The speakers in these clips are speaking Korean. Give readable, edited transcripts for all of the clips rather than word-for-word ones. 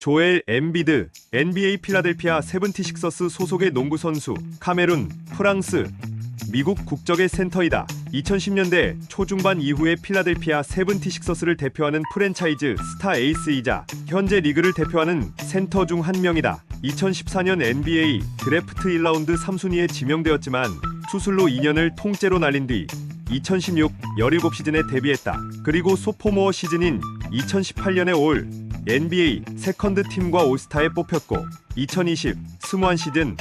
조엘 엠비드, NBA 필라델피아 세븐티식서스 소속의 농구 선수, 카메룬, 프랑스, 미국 국적의 센터이다. 2010년대 초중반 이후에 필라델피아 세븐티식서스를 대표하는 프랜차이즈 스타 에이스이자 현재 리그를 대표하는 센터 중 한 명이다. 2014년 NBA 드래프트 1라운드 3순위에 지명되었지만 수술로 2년을 통째로 날린 뒤 2016 17시즌에 데뷔했다. 그리고 소포모어 시즌인 2018년에 올 NBA 세컨드 팀과 올스타에 뽑혔고 2020 21시즌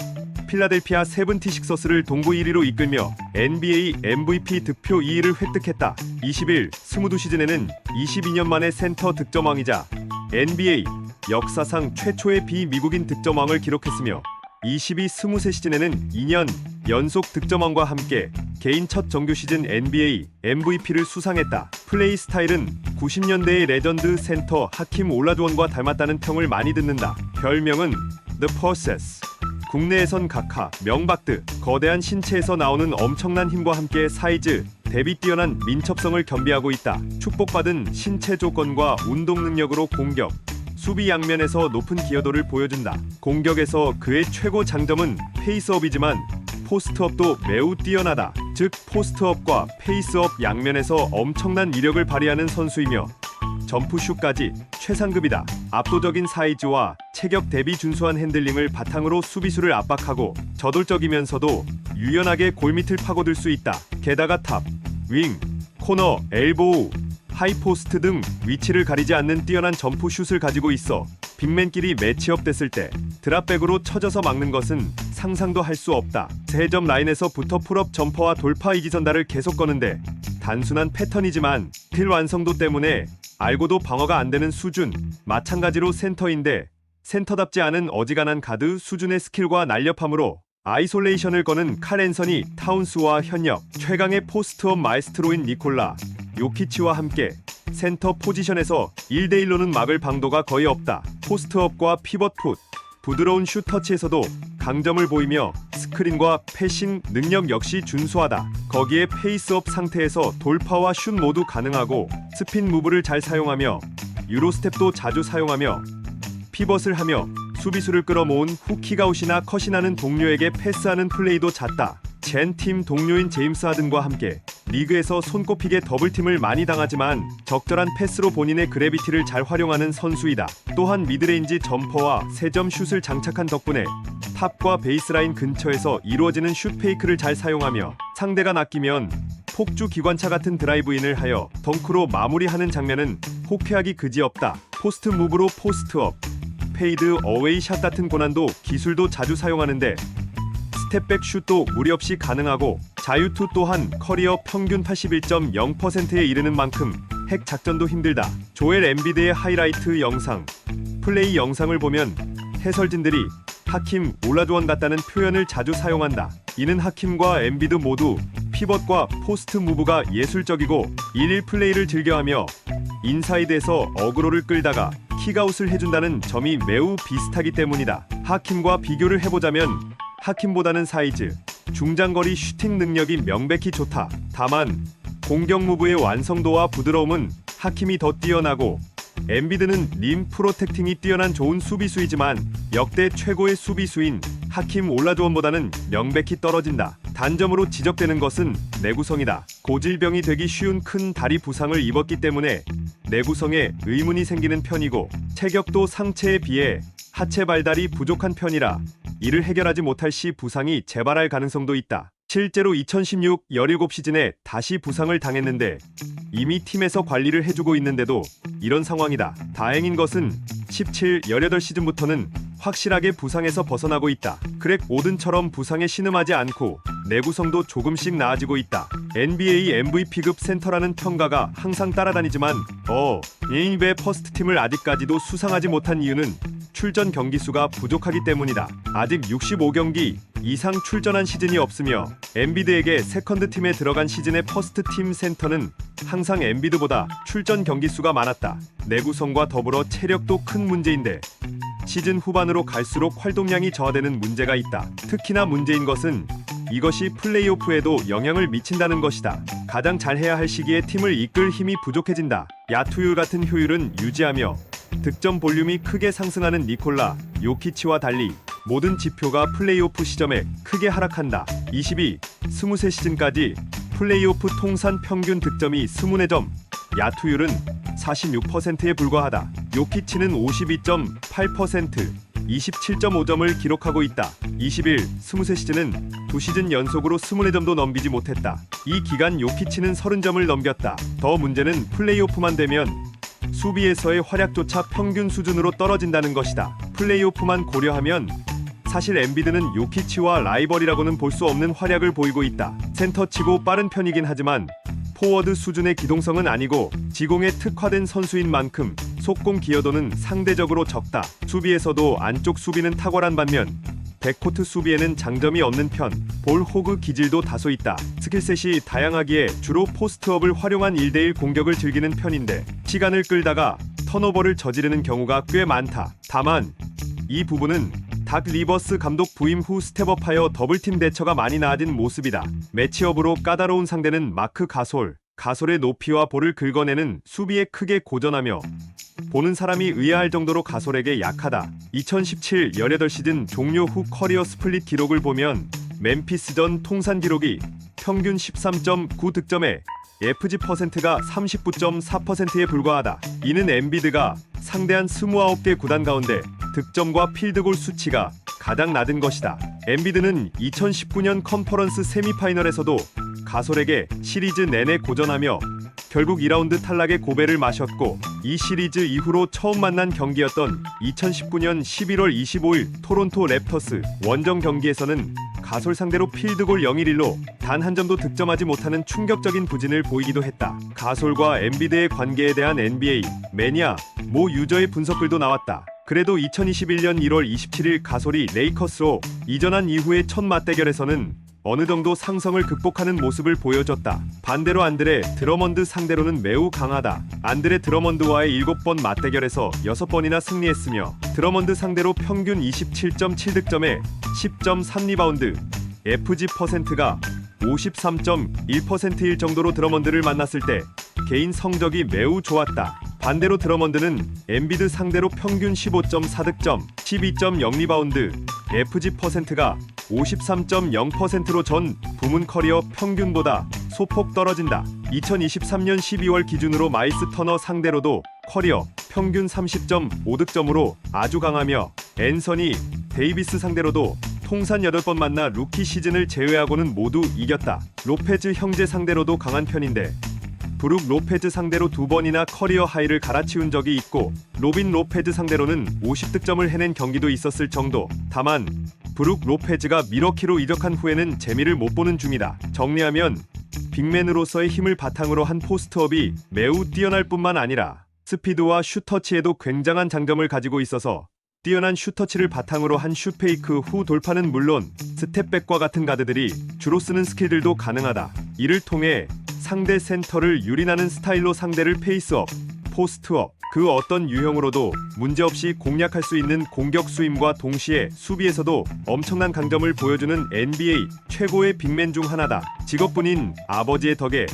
필라델피아 세븐티식서스를 동부 1위로 이끌며 NBA MVP 득표 2위를 획득했다. 21, 22시즌에는 22년 만에 센터 득점왕이자 NBA 역사상 최초의 비미국인 득점왕을 기록했으며 22, 23시즌에는 2년 연속 득점왕과 함께 개인 첫 정규 시즌 NBA MVP를 수상했다. 플레이 스타일은 90년대의 레전드 센터 하킴 올라주원과 닮았다는 평을 많이 듣는다. 별명은 The Process. 국내에선 각하, 명박드, 거대한 신체에서 나오는 엄청난 힘과 함께 사이즈, 대비 뛰어난 민첩성을 겸비하고 있다. 축복받은 신체 조건과 운동 능력으로 공격, 수비 양면에서 높은 기여도를 보여준다. 공격에서 그의 최고 장점은 페이스업이지만 포스트업도 매우 뛰어나다. 즉 포스트업과 페이스업 양면에서 엄청난 이력을 발휘하는 선수이며 점프슛까지 최상급이다. 압도적인 사이즈와 체격 대비 준수한 핸들링을 바탕으로 수비수를 압박하고 저돌적이면서도 유연하게 골밑을 파고들 수 있다. 게다가 탑, 윙, 코너, 엘보우, 하이포스트 등 위치를 가리지 않는 뛰어난 점프슛을 가지고 있어 빅맨끼리 매치업 됐을 때 드랍백으로 쳐져서 막는 것은 상상도 할 수 없다. 3점 라인에서부터 풀업 점퍼와 돌파 이지선다를 계속 거는데 단순한 패턴이지만 킬 완성도 때문에 알고도 방어가 안 되는 수준. 마찬가지로 센터인데 센터답지 않은 어지간한 가드 수준의 스킬과 날렵함으로 아이솔레이션을 거는 칼 앤서니 타운스와 현역 최강의 포스트업 마에스트로인 니콜라 요키치와 함께 센터 포지션에서 1대1로는 막을 방도가 거의 없다. 포스트업과 피벗풋, 부드러운 슛 터치에서도 강점을 보이며 스크린과 패싱 능력 역시 준수하다. 거기에 페이스업 상태에서 돌파와 슛 모두 가능하고 스핀 무브를 잘 사용하며 유로스텝도 자주 사용하며 피벗을 하며 수비수를 끌어모은 후 킥아웃이나 컷이 나는 동료에게 패스하는 플레이도 잦다. 팀 동료인 제임스 하든과 함께 리그에서 손꼽히게 더블팀을 많이 당하지만 적절한 패스로 본인의 그래비티를 잘 활용하는 선수이다. 또한 미드레인지 점퍼와 3점 슛을 장착한 덕분에 탑과 베이스라인 근처에서 이루어지는 슛 페이크를 잘 사용하며 상대가 낚이면 폭주 기관차 같은 드라이브인을 하여 덩크로 마무리하는 장면은 호쾌하기 그지없다. 포스트 무브로 포스트업, 페이드 어웨이 샷 같은 고난도 기술도 자주 사용하는데 스텝백 슛도 무리 없이 가능하고 자유투 또한 커리어 평균 81.0%에 이르는 만큼 핵 작전도 힘들다. 조엘 엠비드의 하이라이트 영상, 플레이 영상을 보면 해설진들이 하킴 올라주원 같다는 표현을 자주 사용한다. 이는 하킴과 엠비드 모두 피벗과 포스트 무브가 예술적이고 일일 플레이를 즐겨하며 인사이드에서 어그로를 끌다가 킥아웃을 해준다는 점이 매우 비슷하기 때문이다. 하킴과 비교를 해보자면 하킴보다는 사이즈, 중장거리 슈팅 능력이 명백히 좋다. 다만 공격 무브의 완성도와 부드러움은 하킴이 더 뛰어나고 엠비드는 림 프로텍팅이 뛰어난 좋은 수비수이지만 역대 최고의 수비수인 하킴 올라주원보다는 명백히 떨어진다. 단점으로 지적되는 것은 내구성이다. 고질병이 되기 쉬운 큰 다리 부상을 입었기 때문에 내구성에 의문이 생기는 편이고 체격도 상체에 비해 하체 발달이 부족한 편이라 이를 해결하지 못할 시 부상이 재발할 가능성도 있다. 실제로 2016 17시즌에 다시 부상을 당했는데 이미 팀에서 관리를 해주고 있는데도 이런 상황이다. 다행인 것은 17, 18시즌부터는 확실하게 부상에서 벗어나고 있다. 그렉 오든처럼 부상에 신음하지 않고 내구성도 조금씩 나아지고 있다. NBA MVP급 센터라는 평가가 항상 따라다니지만 NBA 퍼스트팀을 아직까지도 수상하지 못한 이유는 출전 경기 수가 부족하기 때문이다. 아직 65경기 이상 출전한 시즌이 없으며 엠비드에게 세컨드 팀에 들어간 시즌의 퍼스트 팀 센터는 항상 엠비드보다 출전 경기 수가 많았다. 내구성과 더불어 체력도 큰 문제인데 시즌 후반으로 갈수록 활동량이 저하되는 문제가 있다. 특히나 문제인 것은 이것이 플레이오프에도 영향을 미친다는 것이다. 가장 잘해야 할 시기에 팀을 이끌 힘이 부족해진다. 야투율 같은 효율은 유지하며 득점 볼륨이 크게 상승하는 니콜라 요키치와 달리 모든 지표가 플레이오프 시점에 크게 하락한다. 23 시즌까지 플레이오프 통산 평균 득점이 24점, 야투율은 46%에 불과하다. 요키치는 52.8%, 27.5점을 기록하고 있다. 23 시즌은 2시즌 연속으로 24점도 넘기지 못했다. 이 기간 요키치는 30점을 넘겼다. 더 문제는 플레이오프만 되면 수비에서의 활약조차 평균 수준으로 떨어진다는 것이다. 플레이오프만 고려하면 사실 엔비드는 요키치와 라이벌이라고는 볼 수 없는 활약을 보이고 있다. 센터치고 빠른 편이긴 하지만 포워드 수준의 기동성은 아니고 지공에 특화된 선수인 만큼 속공 기여도는 상대적으로 적다. 수비에서도 안쪽 수비는 탁월한 반면 백코트 수비에는 장점이 없는 편. 볼 호그 기질도 다소 있다. 스킬셋이 다양하기에 주로 포스트업을 활용한 1대1 공격을 즐기는 편인데 시간을 끌다가 턴오버를 저지르는 경우가 꽤 많다. 다만 이 부분은 닥 리버스 감독 부임 후 스텝업하여 더블팀 대처가 많이 나아진 모습이다. 매치업으로 까다로운 상대는 마크 가솔의 높이와 볼을 긁어내는 수비에 크게 고전하며 보는 사람이 의아할 정도로 가솔에게 약하다. 2017 18시즌 종료 후 커리어 스플릿 기록을 보면 멤피스전 통산 기록이 평균 13.9 득점에 FG%가 39.4%에 불과하다. 이는 엔비드가 상대한 29개 구단 가운데 득점과 필드골 수치가 가장 낮은 것이다. 엔비드는 2019년 컨퍼런스 세미파이널에서도 가솔에게 시리즈 내내 고전하며 결국 2라운드 탈락의 고배를 마셨고 이 시리즈 이후로 처음 만난 경기였던 2019년 11월 25일 토론토 랩터스 원정 경기에서는 가솔 상대로 필드골 0-1로 단 한 점도 득점하지 못하는 충격적인 부진을 보이기도 했다. 가솔과 엔비드의 관계에 대한 NBA 매니아 모 유저의 분석글도 나왔다. 그래도 2021년 1월 27일 가솔이 레이커스로 이전한 이후의 첫 맞대결에서는 어느 정도 상성을 극복하는 모습을 보여줬다. 반대로 안드레 드러먼드 상대로는 매우 강하다. 안드레 드러먼드와의 7번 맞대결에서 6번이나 승리했으며 드러먼드 상대로 평균 27.7득점에 10.3리바운드, FG%가 53.1%일 정도로 드러먼드를 만났을 때 개인 성적이 매우 좋았다. 반대로 드러먼드는 엔비드 상대로 평균 15.4득점, 12.0리바운드, FG%가 53.0%로 전 부문 커리어 평균보다 소폭 떨어진다. 2023년 12월 기준으로 마이스 터너 상대로도 커리어 평균 30.5득점으로 아주 강하며 앤서니 데이비스 상대로도 통산 8번 만나 루키 시즌을 제외하고는 모두 이겼다. 로페즈 형제 상대로도 강한 편인데 브룩 로페즈 상대로 2번이나 커리어 하이를 갈아치운 적이 있고 로빈 로페즈 상대로는 50득점을 해낸 경기도 있었을 정도. 다만 브룩 로페즈가 미러키로 이적한 후에는 재미를 못 보는 중이다. 정리하면 빅맨으로서의 힘을 바탕으로 한 포스트업이 매우 뛰어날 뿐만 아니라 스피드와 슛터치에도 굉장한 장점을 가지고 있어서 뛰어난 슛터치를 바탕으로 한 슛페이크 후 돌파는 물론 스텝백과 같은 가드들이 주로 쓰는 스킬들도 가능하다. 이를 통해 상대 센터를 유린하는 스타일로 상대를 페이스업, 포스트업, 그 어떤 유형으로도 문제없이 공략할 수 있는 공격 수임과 동시에 수비에서도 엄청난 강점을 보여주는 NBA 최고의 빅맨 중 하나다. 직업군인 아버지의 덕에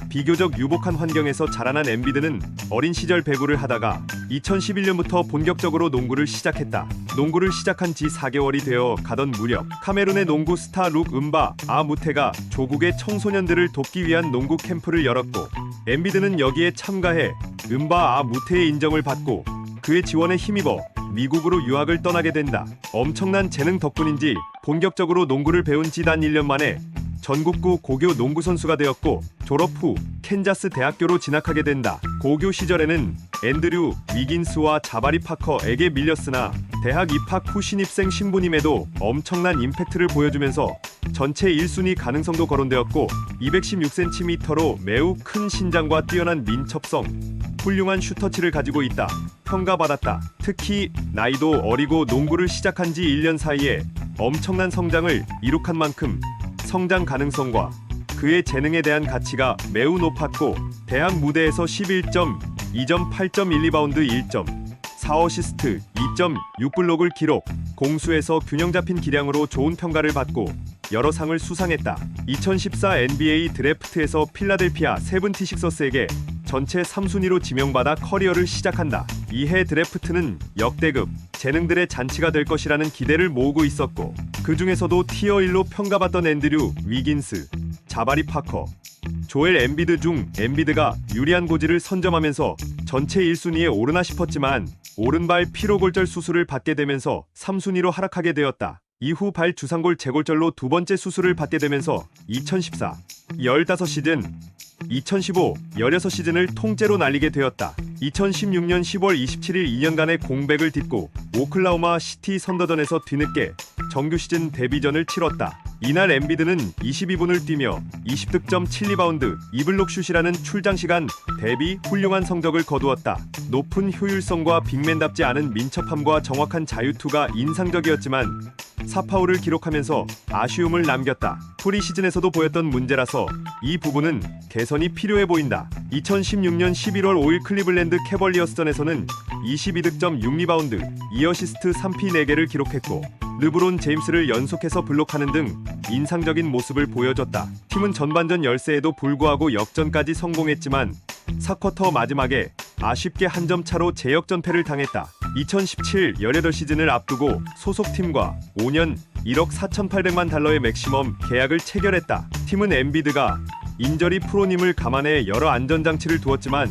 비교적 유복한 환경에서 자라난 엔비드는 어린 시절 배구를 하다가 2011년부터 본격적으로 농구를 시작했다. 농구를 시작한 지 4개월이 되어 가던 무렵 카메룬의 농구 스타 룩 은바 아무테가 조국의 청소년들을 돕기 위한 농구 캠프를 열었고 엔비드는 여기에 참가해 은바 아무테의 인정을 받고 그의 지원에 힘입어 미국으로 유학을 떠나게 된다. 엄청난 재능 덕분인지 본격적으로 농구를 배운 지 단 1년 만에 전국구 고교 농구 선수가 되었고 졸업 후 캔자스 대학교로 진학하게 된다. 고교 시절에는 앤드류 위긴스와 자바리 파커에게 밀렸으나 대학 입학 후 신입생 신부님에도 엄청난 임팩트를 보여주면서 전체 1순위 가능성도 거론되었고 216cm로 매우 큰 신장과 뛰어난 민첩성, 훌륭한 슈터치를 가지고 있다. 평가받았다. 특히 나이도 어리고 농구를 시작한 지 1년 사이에 엄청난 성장을 이룩한 만큼 성장 가능성과 그의 재능에 대한 가치가 매우 높았고 대학 무대에서 11점, 2점, 8.1리바운드, 1점, 4어시스트, 2.6블록을 기록, 공수에서 균형 잡힌 기량으로 좋은 평가를 받고 여러 상을 수상했다. 2014 NBA 드래프트에서 필라델피아 세븐티식서스에게 전체 3순위로 지명받아 커리어를 시작한다. 이해 드래프트는 역대급 재능들의 잔치가 될 것이라는 기대를 모으고 있었고, 그 중에서도 티어 1로 평가받던 앤드류 위긴스, 자바리 파커, 조엘 엠비드 중 엠비드가 유리한 고지를 선점하면서 전체 1순위에 오르나 싶었지만 오른발 피로골절 수술을 받게 되면서 3순위로 하락하게 되었다. 이후 발 주상골 재골절로 두 번째 수술을 받게 되면서 2014, 15시즌, 2015, 16시즌을 통째로 날리게 되었다. 2016년 10월 27일 2년간의 공백을 딛고 오클라호마 시티 선더전에서 뒤늦게 정규 시즌 데뷔전을 치렀다. 이날 엠비드는 22분을 뛰며 20득점 7리바운드 2블록슛이라는 출장시간 대비 훌륭한 성적을 거두었다. 높은 효율성과 빅맨답지 않은 민첩함과 정확한 자유투가 인상적이었지만 4파울을 기록하면서 아쉬움을 남겼다. 프리시즌에서도 보였던 문제라서 이 부분은 개선이 필요해 보인다. 2016년 11월 5일 클리블랜드 캐벌리어스전에서는 22득점 6리바운드 2어시스트 3피 4개를 기록했고 르브론 제임스를 연속해서 블록하는 등 인상적인 모습을 보여줬다. 팀은 전반전 열세에도 불구하고 역전까지 성공했지만 4쿼터 마지막에 아쉽게 한 점 차로 재역전패를 당했다. 2017, 18시즌을 앞두고 소속팀과 5년 1억 4,800만 달러의 맥시멈 계약을 체결했다. 팀은 엠비드가 인저리 프로님을 감안해 여러 안전장치를 두었지만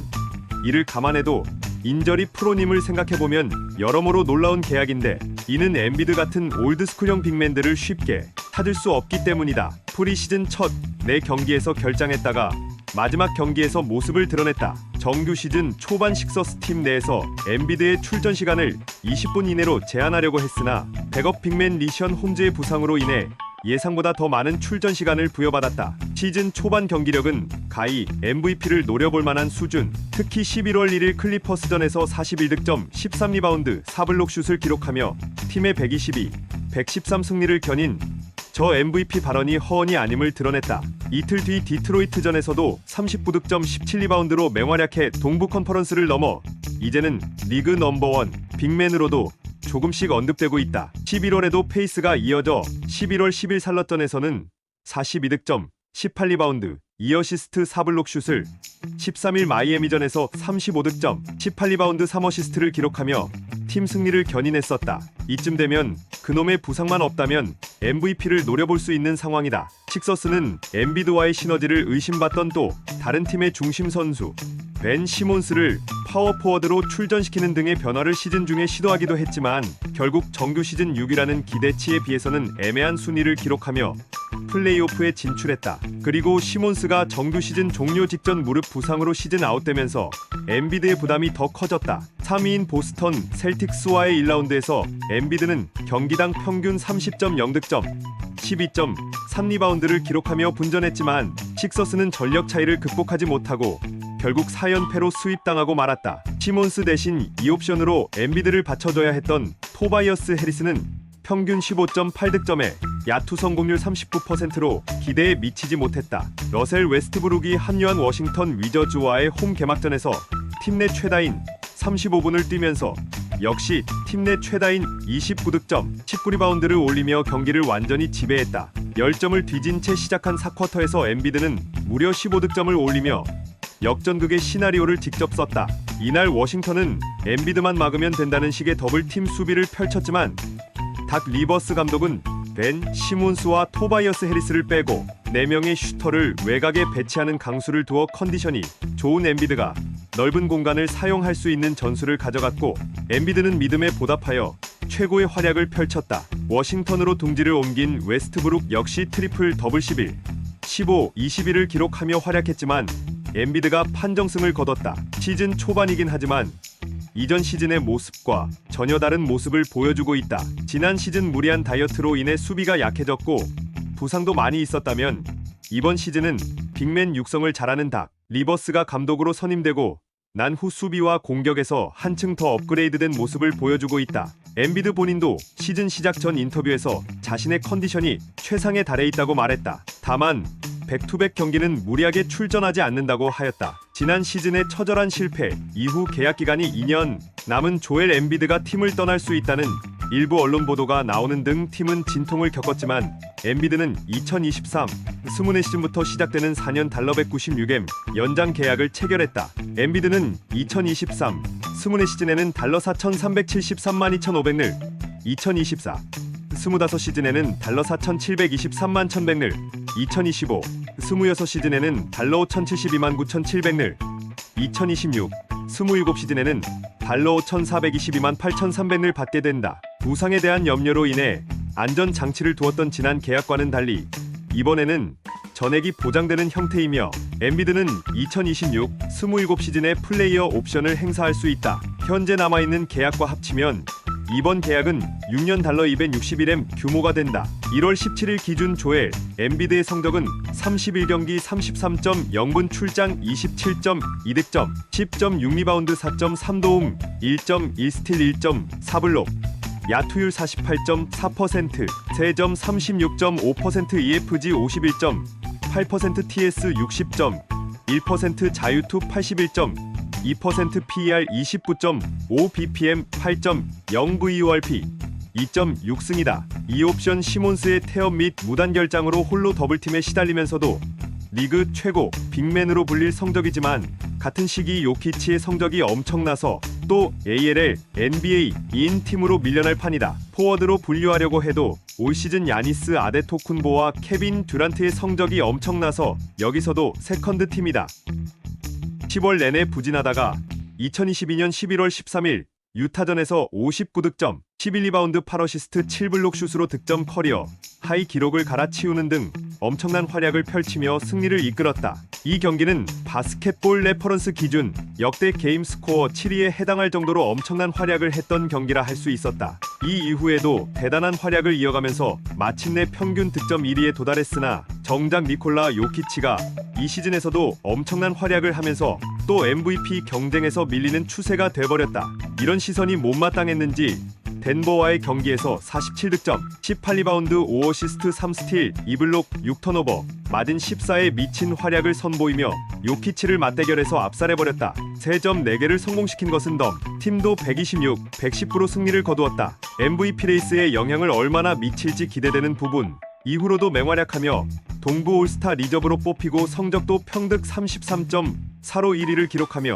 이를 감안해도 인저리 프로님을 생각해보면 여러모로 놀라운 계약인데 이는 엠비드 같은 올드스쿨형 빅맨들을 쉽게 찾을 수 없기 때문이다. 프리시즌 첫 4경기에서 결장했다가 마지막 경기에서 모습을 드러냈다. 정규 시즌 초반 식서스 팀 내에서 엠비드의 출전 시간을 20분 이내로 제한하려고 했으나 백업 빅맨 리션 홈즈의 부상으로 인해 예상보다 더 많은 출전 시간을 부여받았다. 시즌 초반 경기력은 가히 MVP를 노려볼 만한 수준. 특히 11월 1일 클리퍼스전에서 41득점, 13리바운드, 4블록슛을 기록하며 팀의 122, 113 승리를 겨닌 저 MVP 발언이 허언이 아님을 드러냈다. 이틀 뒤 디트로이트전에서도 39득점 17리바운드로 맹활약해 동부 컨퍼런스를 넘어 이제는 리그 넘버원 빅맨으로도 조금씩 언급되고 있다. 11월에도 페이스가 이어져 11월 10일 살럿전에서는 42득점 18리바운드 2어시스트 4블록슛을 13일 마이애미전에서 35득점 18리바운드 3어시스트를 기록하며 팀 승리를 견인했었다. 이쯤 되면 그놈의 부상만 없다면 MVP를 노려볼 수 있는 상황이다. 식서스는 엠비드와의 시너지를 의심받던 또 다른 팀의 중심 선수 벤 시몬스를 파워포워드로 출전시키는 등의 변화를 시즌 중에 시도하기도 했지만 결국 정규 시즌 6위라는 기대치에 비해서는 애매한 순위를 기록하며 플레이오프에 진출했다. 그리고 시몬스가 정규 시즌 종료 직전 무릎 부상으로 시즌 아웃되면서 엠비드의 부담이 더 커졌다. 3위인 보스턴 셀틱스와의 1라운드에서 엠비드는 경기당 평균 30.0득점 12.3리바운드를 기록하며 분전했지만 식서스는 전력 차이를 극복하지 못하고 결국 4연패로 수입당하고 말았다. 시몬스 대신 2옵션으로 엠비드를 받쳐줘야 했던 토바이어스 해리스는 평균 15.8득점에 야투 성공률 39%로 기대에 미치지 못했다. 러셀 웨스트브룩이 합류한 워싱턴 위저즈와의 홈 개막전에서 팀 내 최다인 35분을 뛰면서 역시 팀 내 최다인 29득점 19리바운드를 올리며 경기를 완전히 지배했다. 10점을 뒤진 채 시작한 4쿼터에서 엠비드는 무려 15득점을 올리며 역전극의 시나리오를 직접 썼다. 이날 워싱턴은 엠비드만 막으면 된다는 식의 더블팀 수비를 펼쳤지만 닥 리버스 감독은 벤 시몬스와 토바이어스 해리스를 빼고 4명의 슈터를 외곽에 배치하는 강수를 두어 컨디션이 좋은 엠비드가 넓은 공간을 사용할 수 있는 전술을 가져갔고 엠비드는 믿음에 보답하여 최고의 활약을 펼쳤다. 워싱턴으로 둥지를 옮긴 웨스트브룩 역시 트리플 더블 11, 15, 21을 기록하며 활약했지만 엠비드가 판정승을 거뒀다. 시즌 초반이긴 하지만 이전 시즌의 모습과 전혀 다른 모습을 보여주고 있다. 지난 시즌 무리한 다이어트로 인해 수비가 약해졌고 부상도 많이 있었다면 이번 시즌은 빅맨 육성을 잘하는 닥 리버스가 감독으로 선임되고 난 후 수비와 공격에서 한층 더 업그레이드된 모습을 보여주고 있다. 엠비드 본인도 시즌 시작 전 인터뷰에서 자신의 컨디션이 최상에 달해 있다고 말했다. 다만 백투백 경기는 무리하게 출전하지 않는다고 하였다. 지난 시즌의 처절한 실패 이후 계약 기간이 2년 남은 조엘 엠비드가 팀을 떠날 수 있다는 일부 언론 보도가 나오는 등 팀은 진통을 겪었지만 엔비드는 2023 스무네 시즌부터 시작되는 4년 달러 196M 연장 계약을 체결했다. 엔비드는 2023 스무네 시즌에는 달러 4,373만 2,500를, 2024 25 시즌에는 달러 4,723만 1,100를, 2025 26 시즌에는 달러 5,072만 9,700를, 2026 27 시즌에는 달러 5,422만 8,300를 받게 된다. 부상에 대한 염려로 인해 안전 장치를 두었던 지난 계약과는 달리 이번에는 전액이 보장되는 형태이며 엔비드는 2026 27 시즌에 플레이어 옵션을 행사할 수 있다. 현재 남아있는 계약과 합치면 이번 계약은 6년 달러 261M 규모가 된다. 1월 17일 기준 조엘 엔비드의 성적은 31경기 33.0분 출장 27.2득점 10.6리바운드 4.3도움 1.1스틸 1.4블록 야투율 48.4% 세점 36.5% EFG 51.8% TS 60.1% 자유투 81.2% PER 29.5 BPM 8.0 VURP 2.6승이다. 이 옵션 시몬스의 태업 및 무단 결장으로 홀로 더블팀에 시달리면서도 리그 최고 빅맨으로 불릴 성적이지만 같은 시기 요키치의 성적이 엄청나서 또 ALL, NBA 2인 팀으로 밀려날 판이다. 포워드로 분류하려고 해도 올 시즌 야니스 아데토쿤보와 케빈 듀란트의 성적이 엄청나서 여기서도 세컨드 팀이다. 10월 내내 부진하다가 2022년 11월 13일 유타전에서 59득점, 11리바운드 8어시스트 7블록 슛으로 득점 커리어 하이 기록을 갈아치우는 등 엄청난 활약을 펼치며 승리를 이끌었다. 이 경기는 바스켓볼 레퍼런스 기준 역대 게임 스코어 7위에 해당할 정도로 엄청난 활약을 했던 경기라 할 수 있었다. 이 이후에도 대단한 활약을 이어가면서 마침내 평균 득점 1위에 도달했으나 정작 니콜라 요키치가 이 시즌에서도 엄청난 활약을 하면서 또 MVP 경쟁에서 밀리는 추세가 돼버렸다. 이런 시선이 못마땅했는지 덴버와의 경기에서 47득점, 18리바운드, 5어시스트, 3스틸, 2블록, 6턴오버, 맞은 14에 미친 활약을 선보이며 요키치를 맞대결해서 압살해버렸다. 3점 4개를 성공시킨 것은 덤. 팀도 126, 110%로 승리를 거두었다. MVP 레이스의 영향을 얼마나 미칠지 기대되는 부분. 이후로도 맹활약하며 동부 올스타 리저브로 뽑히고 성적도 평득 33.4로 1위를 기록하며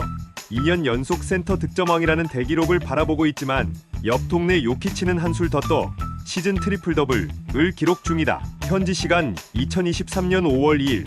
2년 연속 센터 득점왕이라는 대기록을 바라보고 있지만 옆 동네 요키치는 한술 더 떠 시즌 트리플 더블을 기록 중이다. 현지 시간 2023년 5월 2일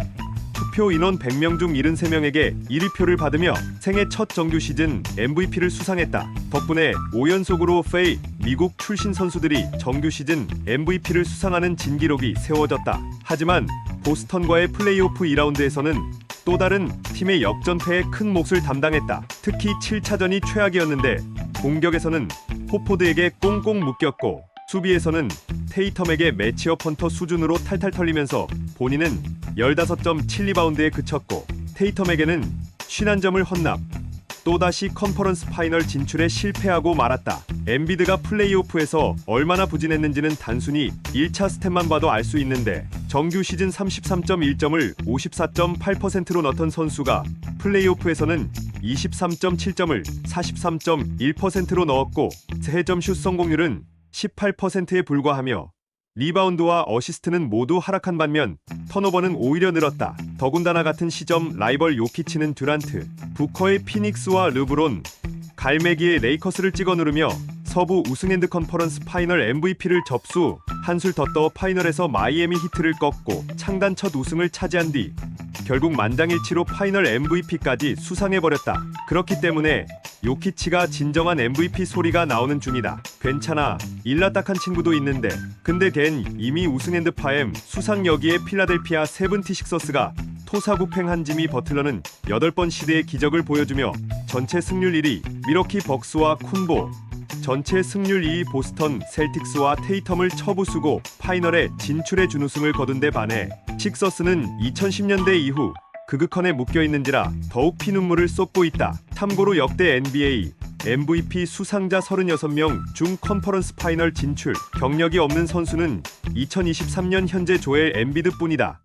투표 인원 100명 중 73명에게 1위표를 받으며 생애 첫 정규 시즌 MVP를 수상했다. 덕분에 5연속으로 페이 미국 출신 선수들이 정규 시즌 MVP를 수상하는 진기록이 세워졌다. 하지만 보스턴과의 플레이오프 2라운드에서는 또 다른 팀의 역전패에 큰 몫을 담당했다. 특히 7차전이 최악이었는데 공격에서는 호포드에게 꽁꽁 묶였고 수비에서는 테이텀에게 매치업 헌터 수준으로 탈탈 털리면서 본인은 15.7리바운드에 그쳤고 테이텀에게는 51점을 헌납. 또다시 컨퍼런스 파이널 진출에 실패하고 말았다. 엔비드가 플레이오프에서 얼마나 부진했는지는 단순히 1차 스탯만 봐도 알 수 있는데 정규 시즌 33.1점을 54.8%로 넣던 선수가 플레이오프에서는 23.7점을 43.1%로 넣었고 3점 슛 성공률은 18%에 불과하며 리바운드와 어시스트는 모두 하락한 반면 턴오버는 오히려 늘었다. 더군다나 같은 시점 라이벌 요키치는 듀란트, 부커의 피닉스와 르브론, 갈매기의 레이커스를 찍어 누르며 서부 우승 앤드 컨퍼런스 파이널 MVP를 접수. 한술 더 떠 파이널에서 마이애미 히트를 꺾고 창단 첫 우승을 차지한 뒤 결국 만장일치로 파이널 MVP까지 수상해버렸다. 그렇기 때문에 요키치가 진정한 MVP 소리가 나오는 중이다. 괜찮아, 일라딱한 친구도 있는데 근데 걘 이미 우승 앤드 파엠 수상. 여기에 필라델피아 세븐티식서스가 토사구팽한 지미 버틀러는 8번 시대의 기적을 보여주며 전체 승률 1위 미러키 벅스와 쿤보, 전체 승률 2위 보스턴 셀틱스와 테이텀을 처부수고 파이널에 진출해 준우승을 거둔 데 반해 식서스는 2010년대 이후 그그컨에 묶여있는지라 더욱 피눈물을 쏟고 있다. 참고로 역대 NBA MVP 수상자 36명 중 컨퍼런스 파이널 진출 경력이 없는 선수는 2023년 현재 조엘 엠비드뿐이다.